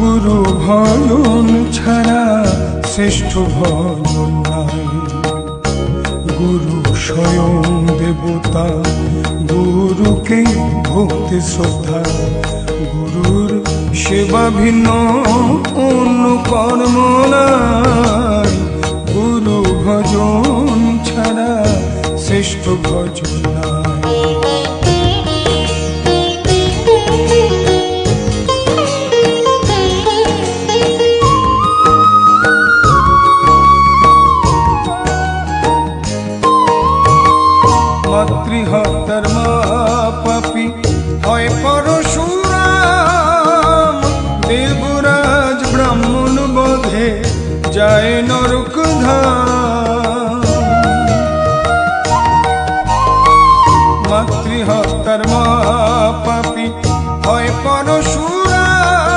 গুরু ভজন ছাড়া শ্রেষ্ঠ ভজন নাই। গুরু স্বয়ং দেবতা, গুরুকে ভক্তি শ্রদ্ধা, গুরুর সেবা ভিন্ন অন্য কর্ম নাই। গুরু ভজন ছাড়া শ্রেষ্ঠ ভজন নাই। মাতৃহত্যার মা পাপী হয় পরশুরাম, দেবরাজ ব্রাহ্মণ বধে যায় নরক ধাম। মাতৃহত্যার মা পাপী হয় পরশুরাম,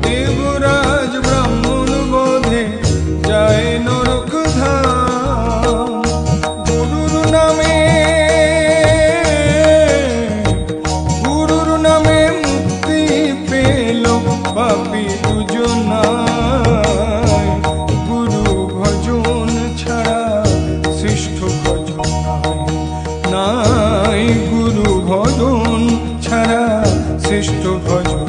দেবরাজ ব্রাহ্মণ বধে যায় নরক ধাম। গুরুর নামে মুক্তি পেল পাপী দুজনায়। গুরু ভজন ছাড়া শ্রেষ্ঠ ভজন নাই। গুরু ভজন ছাড়া শ্রেষ্ঠ ভজন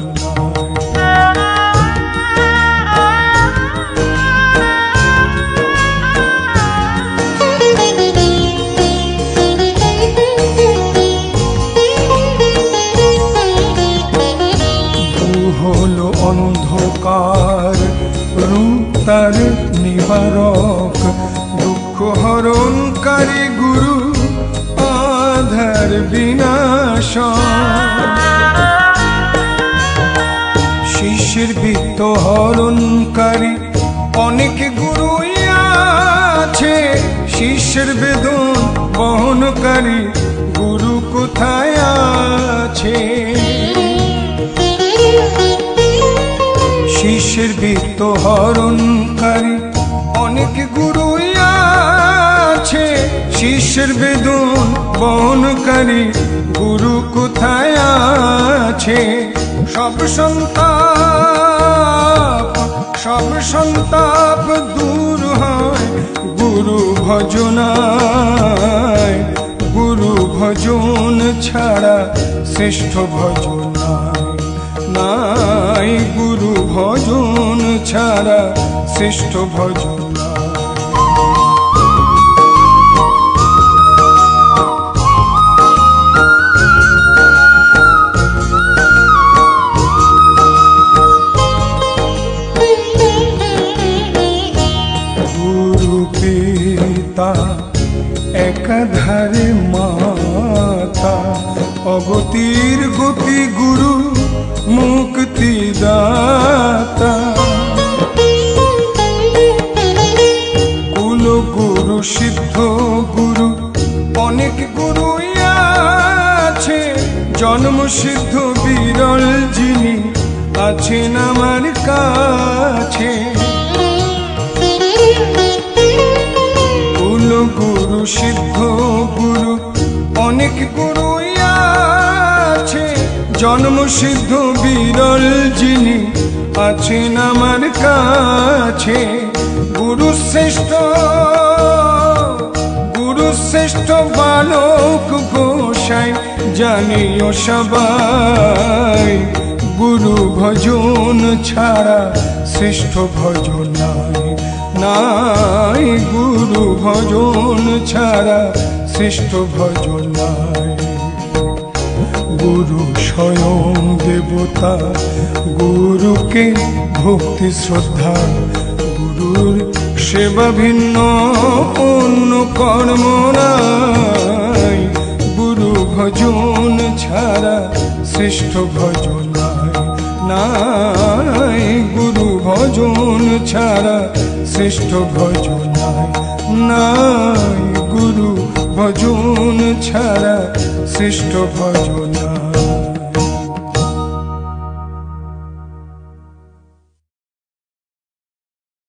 হলো অন্ধকার রূপ তার নিবারক, দুঃখ হরণকারী গুরু আধার বিনাশক। শিষ্যের বিত্ত হরণকারী অনেক গুরুই আছে, শিষ্যের বেদন বহনকারী গুরু কোথায় আছে? শিষ্যের বিত্ত হরণকারী অনেক গুরুই আছে, শিষ্যের বেদন বহনকারী গুরু কোথায় আছে? সব সন্তাপ দূর হয় গুরু ভজনায়। গুরু ভজন ছাড়া শ্রেষ্ঠ ভজন নাই। গুরু ভজন ছাড়া শ্রেষ্ঠ ভজন নাই। গুরু পিতা একাধারে মাতা, অগতির গতি গুরু মুক্তি দাতা। কুল গুরু সিদ্ধ গুরু অনেক গুরুই আছে, জন্ম সিদ্ধ বিরল যিনি আছেন আমার কাছে। কুল গুরু সিদ্ধ গুরু অনেক গুরুই আছে, জন্ম সিদ্ধ বিরল যিনি আছেন আমার কাছে। গুরু শ্রেষ্ঠ বালক গোসাই জানিও সবাই। গুরু ভজন ছাড়া শ্রেষ্ঠ ভজন নাই। গুরু ভজন ছাড়া শ্রেষ্ঠ ভজন নাই। গুরু স্বয়ং দেবতা, গুরুকে ভক্তি শ্রদ্ধা, গুরুর সেবা ভিন্ন অন্য কর্ম নাই। গুরু ভজন ছাড়া শ্রেষ্ঠ ভজন নাই। গুরু ভজন ছাড়া শ্রেষ্ঠ ভজন নাই। গুরু ভজন ছাড়া শ্রেষ্ঠ ভজন।